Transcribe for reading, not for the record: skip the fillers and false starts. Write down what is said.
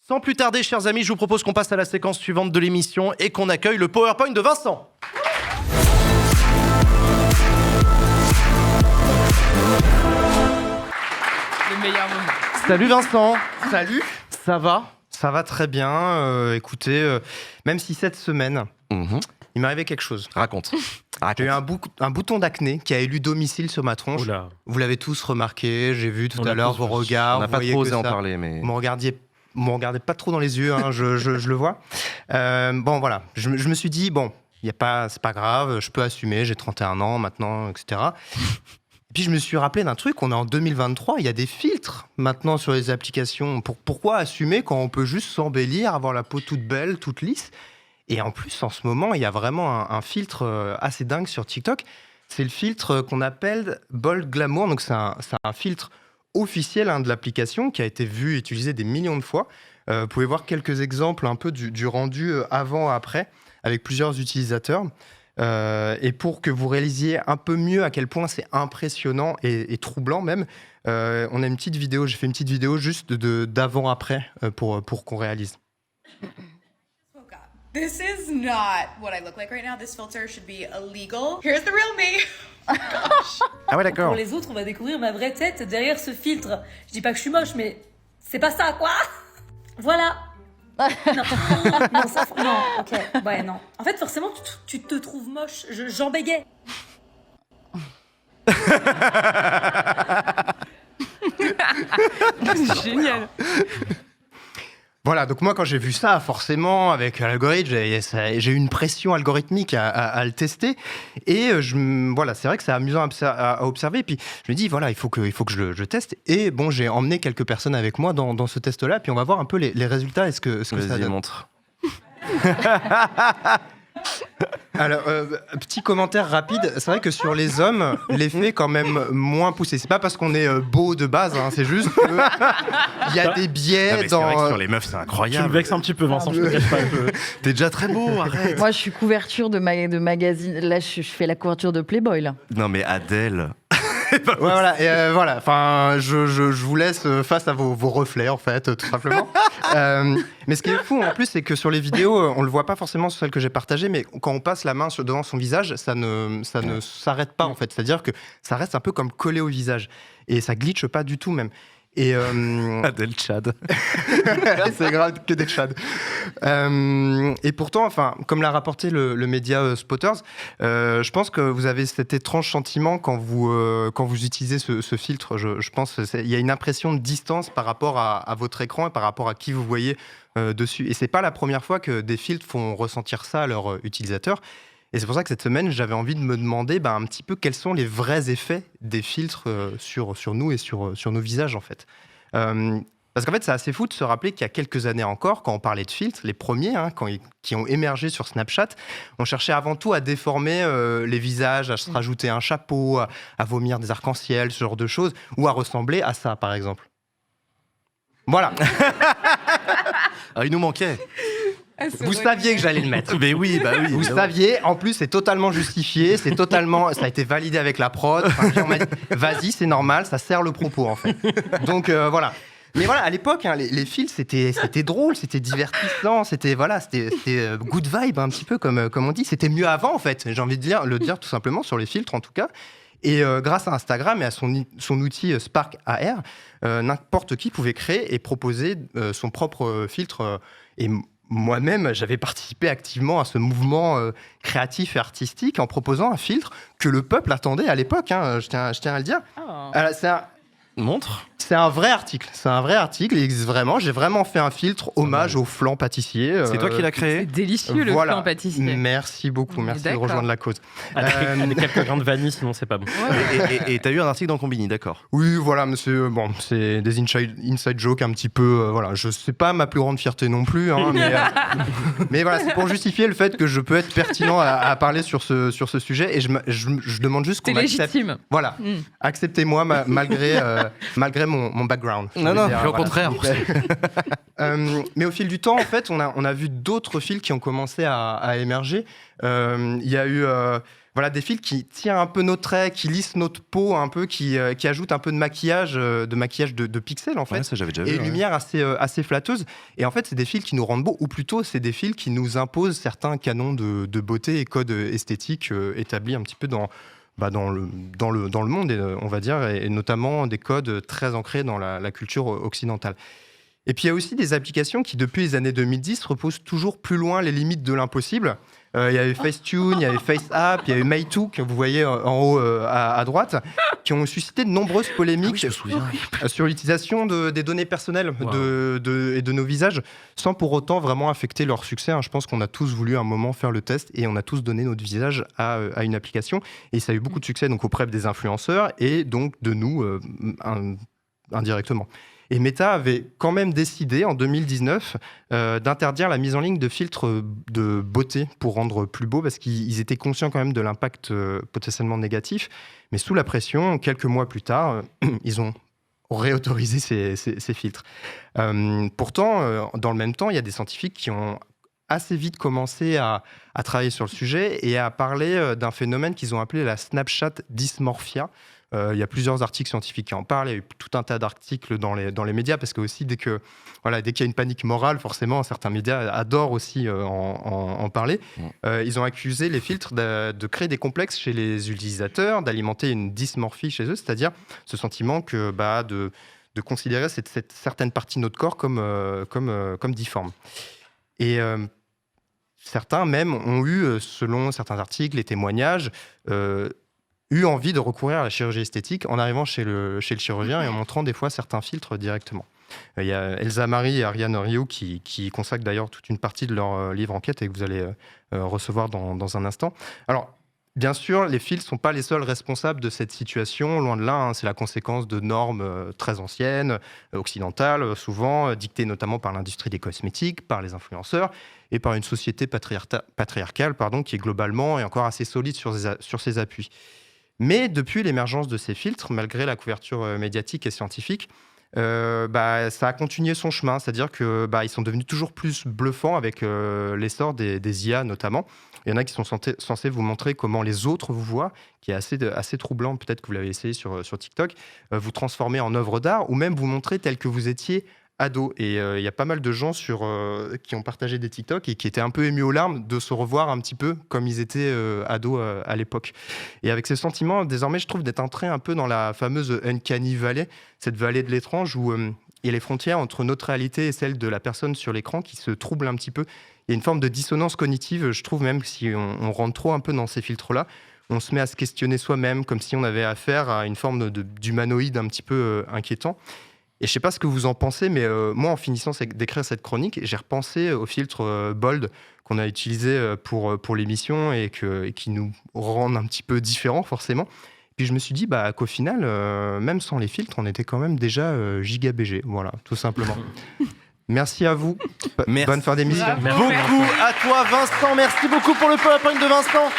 Sans plus tarder, chers amis, je vous propose qu'on passe à la séquence suivante de l'émission et qu'on accueille le PowerPoint de Vincent. Le meilleur moment. Salut Vincent. Salut. Ça va? Ça va très bien. Écoutez, même si cette semaine, il m'est arrivé quelque chose. Raconte. J'ai eu un bouton d'acné qui a élu domicile sur ma tronche. Oula. Vous l'avez tous remarqué, j'ai vu tout à l'heure vos regards. On n'a pas trop osé en parler, mais... Vous me regardez pas trop dans les yeux, hein, je le vois. Bon, voilà. Je me suis dit, bon, c'est pas grave, je peux assumer, j'ai 31 ans maintenant, etc. Et puis je me suis rappelé d'un truc, on est en 2023, il y a des filtres maintenant sur les applications. Pourquoi assumer quand on peut juste s'embellir, avoir la peau toute belle, toute lisse? Et en plus, en ce moment, il y a vraiment un filtre assez dingue sur TikTok. C'est le filtre qu'on appelle Bold Glamour. Donc, c'est un filtre officiel de l'application qui a été vu et utilisé des millions de fois. Vous pouvez voir quelques exemples un peu du rendu avant-après avec plusieurs utilisateurs. Et pour que vous réalisiez un peu mieux à quel point c'est impressionnant et troublant même, on a une petite vidéo. J'ai fait une petite vidéo juste d'avant-après pour qu'on réalise. This is not what I look like right now. This filter should be illegal. Here's the real me. Ah ouais, d'accord. Pour les autres, on va découvrir ma vraie tête derrière ce filtre. Je dis pas que je suis moche, mais c'est pas ça, quoi. Voilà. Non, non, ok. Ouais, non. En fait, forcément, tu te trouves moche. J'en bégayais. C'est génial. Voilà, donc moi quand j'ai vu ça, forcément, avec l'algorithme, j'ai eu une pression algorithmique à le tester. Et voilà, c'est vrai que c'est amusant à observer. Et puis je me dis, voilà, il faut que je teste. Et bon, j'ai emmené quelques personnes avec moi dans ce test-là. Puis on va voir un peu les résultats et ce que ça donne. Montre. Alors, petit commentaire rapide, c'est vrai que sur les hommes, l'effet est quand même moins poussé. C'est pas parce qu'on est beau de base, hein, c'est juste qu'il y a des biais C'est vrai que dans... sur les meufs, c'est Tu incroyable. me vexes un petit peu, Vincent, je te cache pas un peu. T'es déjà très beau, arrête. Moi, je suis couverture de magazine. Là, je fais la couverture de Playboy, là. Non mais Adèle. Ouais, voilà, et voilà. Enfin, je vous laisse face à vos reflets, en fait, tout simplement. Mais ce qui est fou, en plus, c'est que sur les vidéos, on le voit pas forcément sur celles que j'ai partagées, mais quand on passe la main devant son visage, ça ne s'arrête pas, en fait. C'est-à-dire que ça reste un peu comme collé au visage. Et ça glitche pas du tout, même. Et Adèle Chad. c'est grave que des chads. Et pourtant, enfin, comme l'a rapporté le média Spotters, je pense que vous avez cet étrange sentiment quand vous utilisez ce filtre. Je pense qu'il y a une impression de distance par rapport à votre écran et par rapport à qui vous voyez dessus. Et c'est pas la première fois que des filtres font ressentir ça à leurs utilisateurs. Et c'est pour ça que cette semaine, j'avais envie de me demander un petit peu quels sont les vrais effets des filtres sur nous et sur nos visages, en fait. Parce qu'en fait, c'est assez fou de se rappeler qu'il y a quelques années encore, quand on parlait de filtres, les premiers qui ont émergé sur Snapchat, on cherchait avant tout à déformer les visages, à se rajouter un chapeau, à vomir des arcs-en-ciel, ce genre de choses, ou à ressembler à ça, par exemple. Voilà. Ah, il nous manquait. Vous saviez que j'allais le mettre. Mais oui, bah oui. Vous saviez, en plus, c'est totalement justifié, ça a été validé avec la prod. Enfin, on m'a dit, vas-y, c'est normal, ça sert le propos, en fait. Donc, voilà. Mais voilà, à l'époque, les films, c'était drôle, c'était divertissant, c'était good vibe, un petit peu, comme on dit. C'était mieux avant, en fait. J'ai envie de le dire tout simplement, sur les filtres, en tout cas. Et grâce à Instagram et à son outil Spark AR, n'importe qui pouvait créer et proposer son propre filtre. Et moi-même, j'avais participé activement à ce mouvement créatif et artistique en proposant un filtre que le peuple attendait à l'époque, hein, je tiens à le dire. Oh. Montre. C'est un vrai article. Il existe vraiment. J'ai vraiment fait un filtre hommage au flan pâtissier. C'est toi qui l'as créé. C'est délicieux, le flan pâtissier. Merci beaucoup. Merci de D'accord. rejoindre la cause. Avec quelques grains de vanille, sinon c'est pas bon. Et t'as eu un article dans Combini, d'accord. Oui, voilà, monsieur. Bon, c'est des inside jokes un petit peu. Voilà, je sais pas ma plus grande fierté non plus, hein, mais voilà, c'est pour justifier le fait que je peux être pertinent à parler sur ce sujet. Et je demande juste qu'on C'est m'accepte. légitime. Voilà, acceptez-moi malgré mon background. Non, dire, au contraire. Mais au fil du temps, en fait, on a vu d'autres fils qui ont commencé à émerger. Il y a eu Voilà, des filtres qui tirent un peu nos traits, qui lissent notre peau un peu, qui ajoutent un peu de maquillage de pixels en fait. Ouais, ça j'avais déjà Et vu. une lumière assez flatteuse. Et en fait, c'est des filtres qui nous rendent beaux, ou plutôt, c'est des filtres qui nous imposent certains canons de beauté et codes esthétiques établis un petit peu dans le monde, on va dire, et notamment des codes très ancrés dans la culture occidentale. Et puis, il y a aussi des applications qui, depuis les années 2010, repoussent toujours plus loin les limites de l'impossible. Il y avait Facetune, il y avait FaceApp, il y avait Meitu, que vous voyez en haut à droite, qui ont suscité de nombreuses polémiques je me souviens. sur l'utilisation des données personnelles et de nos visages, sans pour autant vraiment affecter leur succès. Je pense qu'on a tous voulu à un moment faire le test et on a tous donné notre visage à une application. Et ça a eu beaucoup de succès donc, auprès des influenceurs et donc de nous indirectement. Et Meta avait quand même décidé en 2019 d'interdire la mise en ligne de filtres de beauté pour rendre plus beau, parce qu'ils étaient conscients quand même de l'impact potentiellement négatif. Mais sous la pression, quelques mois plus tard, ils ont réautorisé ces filtres. Pourtant, dans le même temps, il y a des scientifiques qui ont assez vite commencé à travailler sur le sujet et à parler d'un phénomène qu'ils ont appelé la Snapchat dysmorphia. Il y a plusieurs articles scientifiques qui en parlent. Il y a eu tout un tas d'articles dans les médias, parce que aussi, dès qu'il y a une panique morale, forcément, certains médias adorent aussi en parler. Ils ont accusé les filtres de créer des complexes chez les utilisateurs, d'alimenter une dysmorphie chez eux, c'est-à-dire ce sentiment de considérer cette certaine partie de notre corps comme difforme. Et certains même ont eu, selon certains articles et témoignages, eu envie de recourir à la chirurgie esthétique en arrivant chez le chirurgien et en montrant des fois certains filtres directement. Il y a Elsa Marie et Ariane Rioux qui consacrent d'ailleurs toute une partie de leur livre enquête et que vous allez recevoir dans un instant. Alors, bien sûr, les filtres ne sont pas les seuls responsables de cette situation, loin de là. C'est la conséquence de normes très anciennes, occidentales, souvent dictées notamment par l'industrie des cosmétiques, par les influenceurs et par une société patriarcale qui est globalement et encore assez solide sur ses appuis. Mais depuis l'émergence de ces filtres, malgré la couverture médiatique et scientifique, ça a continué son chemin. C'est-à-dire qu'ils sont devenus toujours plus bluffants avec l'essor des IA notamment. Il y en a qui sont censés vous montrer comment les autres vous voient, qui est assez troublant, peut-être que vous l'avez essayé sur TikTok, vous transformer en œuvre d'art ou même vous montrer tel que vous étiez ado. Et il y a pas mal de gens qui ont partagé des TikTok et qui étaient un peu émus aux larmes de se revoir un petit peu comme ils étaient ados à l'époque. Et avec ce sentiment, désormais, je trouve d'être entré un peu dans la fameuse Uncanny Valley, cette vallée de l'étrange où il y a les frontières entre notre réalité et celle de la personne sur l'écran qui se troublent un petit peu. Il y a une forme de dissonance cognitive, je trouve, même si on rentre trop un peu dans ces filtres-là. On se met à se questionner soi-même, comme si on avait affaire à une forme d'humanoïde un petit peu inquiétant. Et je ne sais pas ce que vous en pensez, mais moi, en finissant d'écrire cette chronique, j'ai repensé au filtre Bold qu'on a utilisé pour l'émission et qui nous rendent un petit peu différents, forcément. Puis je me suis dit qu'au final, même sans les filtres, on était quand même déjà giga BG. Voilà, tout simplement. Merci à vous. Merci. Bonne fin d'émission. Beaucoup à toi, Vincent. Merci beaucoup pour le PowerPoint de Vincent.